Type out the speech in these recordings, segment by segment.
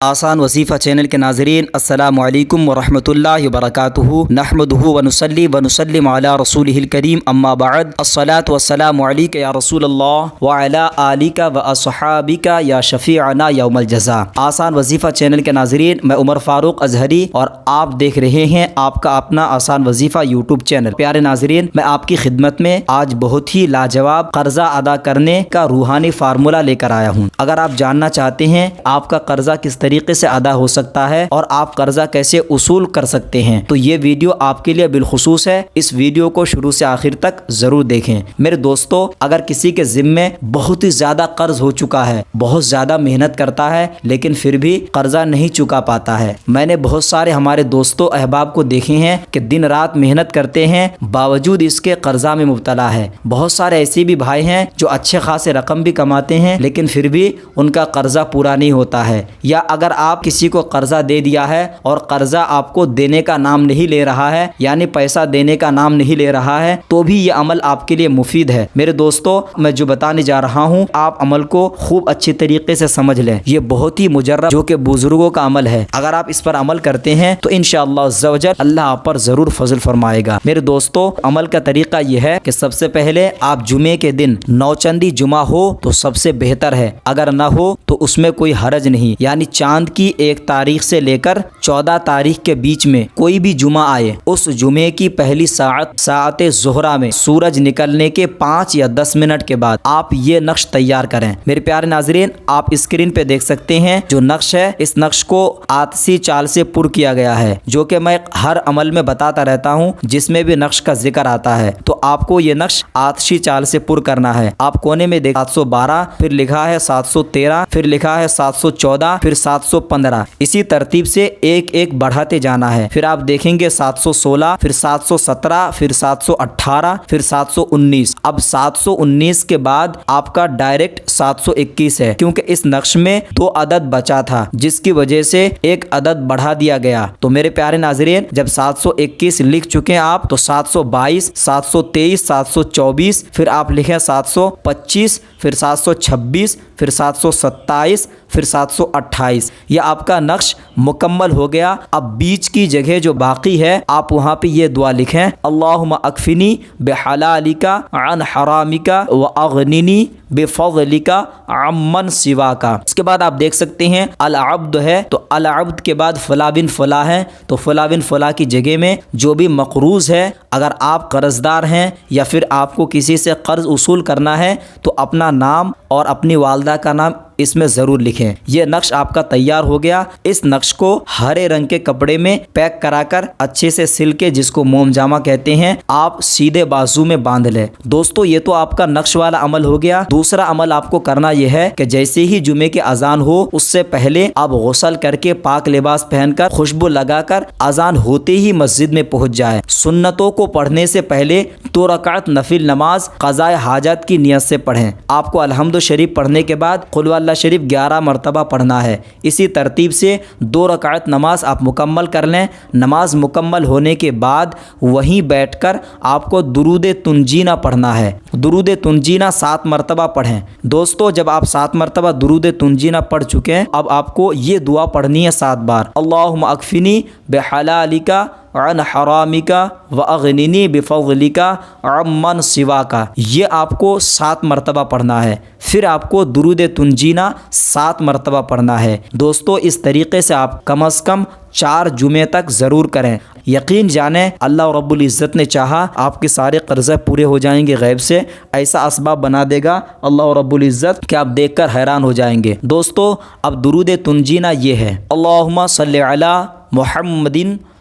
آسان وظیفہ چینل کے ناظرین السلام علیکم ورحمۃ اللہ وبرکاتہ نحمدہ ونصلی ونسلم علی رسولہ الکریم اما بعد الصلاۃ والسلام علیک یا رسول اللہ وعلی آلک واصحابک یا شفیعنا یوم الجزاء۔ آسان وظیفہ چینل کے ناظرین، میں عمر فاروق اظہری اور آپ دیکھ رہے ہیں آپ کا اپنا آسان وظیفہ یوٹیوب چینل۔ پیارے ناظرین، میں آپ کی خدمت میں آج بہت ہی لاجواب قرضہ ادا کرنے کا روحانی فارمولہ لے کر آیا ہوں۔ اگر آپ جاننا چاہتے ہیں آپ کا قرضہ کس طریقے سے ادا ہو سکتا ہے اور آپ قرضہ کیسے اصول کر سکتے ہیں، تو یہ ویڈیو آپ کے لیے بالخصوص ہے۔ اس ویڈیو کو شروع سے آخر تک ضرور دیکھیں۔ میرے دوستو، اگر کسی کے ذمے بہت ہی زیادہ قرض ہو چکا ہے، بہت زیادہ محنت کرتا ہے لیکن پھر بھی قرضہ نہیں چکا پاتا ہے، میں نے بہت سارے ہمارے دوستوں احباب کو دیکھے ہیں کہ دن رات محنت کرتے ہیں باوجود اس کے قرضہ میں مبتلا ہے۔ بہت سارے ایسے بھی بھائی ہیں جو اچھے خاصے رقم بھی کماتے ہیں لیکن پھر بھی ان کا قرضہ پورا نہیں ہوتا ہے، یا اگر آپ کسی کو قرضہ دے دیا ہے اور قرضہ آپ کو دینے کا نام نہیں لے رہا ہے، یعنی پیسہ دینے کا نام نہیں لے رہا ہے، تو بھی یہ عمل آپ کے لیے مفید ہے۔ میرے دوستو، میں جو بتانے جا رہا ہوں آپ عمل کو خوب اچھی طریقے سے سمجھ لیں۔ یہ بہت ہی مجرب جو کہ بزرگوں کا عمل ہے، اگر آپ اس پر عمل کرتے ہیں تو انشاءاللہ عز و جل اللہ آپ پر ضرور فضل فرمائے گا۔ میرے دوستو، عمل کا طریقہ یہ ہے کہ سب سے پہلے آپ جمعے کے دن نوچندی جمعہ ہو تو سب سے بہتر ہے، اگر نہ ہو تو اس میں کوئی حرج نہیں، یعنی چاند کی 1 تاریخ سے لے کر 14 تاریخ کے بیچ میں کوئی بھی جمعہ آئے، اس جمعے کی پہلی ساعت ظہرہ میں سورج نکلنے کے 5 یا 10 منٹ کے بعد آپ یہ نقش تیار کریں۔ میرے پیارے ناظرین، آپ اسکرین پہ دیکھ سکتے ہیں جو نقش ہے، اس نقش کو آتشی چال سے پر کیا گیا ہے، جو کہ میں ہر عمل میں بتاتا رہتا ہوں جس میں بھی نقش کا ذکر آتا ہے، تو آپ کو یہ نقش آتشی چال سے پر کرنا ہے۔ آپ کونے میں دیکھ 712، پھر لکھا ہے 713، پھر لکھا ہے 714، پھر 715، اسی ترتیب سے ایک ایک بڑھاتے جانا ہے۔ پھر آپ دیکھیں گے 716، پھر 717، پھر 718، پھر 719۔ اب 719 کے بعد آپ کا ڈائریکٹ 721 ہے، کیونکہ اس نقش میں 2 عدد بچا تھا جس کی وجہ سے ایک عدد بڑھا دیا گیا۔ تو میرے پیارے ناظرین، جب 721 لکھ چکے ہیں آپ تو 722، 723، 724، پھر آپ لکھیں 725، پھر 726، پھر 727، پھر 728۔ یہ آپ کا نقش مکمل ہو گیا۔ اب بیچ کی جگہ جو باقی ہے آپ وہاں پہ یہ دعا لکھیں، اللہم اکفنی بحلالک عن حرامک واغننی بفضلک عمن سواک۔ اس کے بعد آپ دیکھ سکتے ہیں العبد ہے، تو العبد کے بعد فلاں بن فلاں ہے، تو فلاں بن فلاں کی جگہ میں جو بھی مقروض ہے، اگر آپ قرض دار ہیں یا پھر آپ کو کسی سے قرض اصول کرنا ہے تو اپنا نام اور اپنی والدہ کا نام اس میں ضرور لکھیں۔ یہ نقش آپ کا تیار ہو گیا۔ اس نقش کو ہرے رنگ کے کپڑے میں پیک کرا کر اچھے سے سل کے، جس کو موم جامہ کہتے ہیں، آپ سیدھے بازو میں باندھ لیں۔ دوستو، یہ تو آپ کا نقش والا عمل ہو گیا۔ دوسرا عمل آپ کو کرنا یہ ہے کہ جیسے ہی جمعے کی اذان ہو اس سے پہلے آپ غسل کر کے پاک لباس پہن کر خوشبو لگا کر اذان ہوتے ہی مسجد میں پہنچ جائے۔ سنتوں کو پڑھنے سے پہلے 2 رکعت نفل نماز قضاء حاجت کی نیت سے پڑھیں۔ آپ کو الحمد شریف پڑھنے کے بعد قل اللہ شریف 11 مرتبہ پڑھنا ہے۔ اسی ترتیب سے 2 رکعت نماز آپ مکمل کر لیں۔ نماز مکمل ہونے کے بعد وہیں بیٹھ کر آپ کو درود تنجینہ پڑھنا ہے۔ درود تنجینہ 7 مرتبہ پڑھیں۔ دوستو، جب آپ 7 مرتبہ درود تنجینہ پڑھ چکے ہیں، اب آپ کو یہ دعا پڑھنی ہے 7 بار، اللہم اکفنی بحلالک عن حرامک واغننی بفضلک عمن سواک۔ یہ آپ کو 7 مرتبہ پڑھنا ہے۔ پھر آپ کو درود تنجینہ 7 مرتبہ پڑھنا ہے۔ دوستو، اس طریقے سے آپ کم از کم 4 جمعے تک ضرور کریں۔ یقین جانیں اللہ رب العزت نے چاہا آپ کے سارے قرضے پورے ہو جائیں گے، غیب سے ایسا اسباب بنا دے گا اللہ رب العزت کہ آپ دیکھ کر حیران ہو جائیں گے۔ دوستو، اب درود تنجینہ یہ ہے، اللہم صلی علی محمد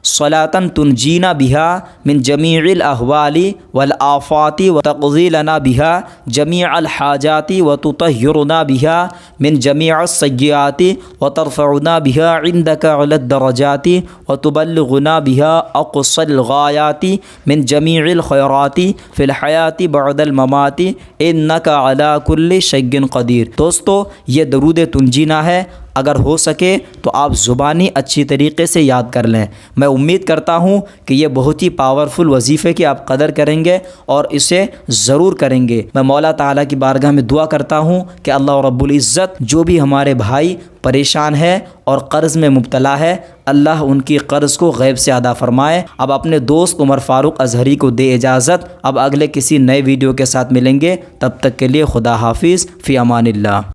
صلاۃ تنجینا بها من جمیع الاحوال والآفات وتقضی لنا بها جمیع الحاجات وتطہرنا بها من جمیع السیئات وترفعنا بها عندك علی الدرجات وتبلغنا بها اقصى الغایات من جمیع الخیرات فی الحیاة بعد الممات انک علی کل شیء قدیر۔ دوستو، یہ درود تنجینا ہے۔ اگر ہو سکے تو آپ زبانی اچھی طریقے سے یاد کر لیں۔ میں امید کرتا ہوں کہ یہ بہت ہی پاورفل وظیفے کی آپ قدر کریں گے اور اسے ضرور کریں گے۔ میں مولا تعالیٰ کی بارگاہ میں دعا کرتا ہوں کہ اللہ رب العزت جو بھی ہمارے بھائی پریشان ہے اور قرض میں مبتلا ہے، اللہ ان کی قرض کو غیب سے ادا فرمائے۔ اب اپنے دوست عمر فاروق اظہری کو دے اجازت، اب اگلے کسی نئے ویڈیو کے ساتھ ملیں گے، تب تک کے لیے خدا حافظ، فی امان اللہ۔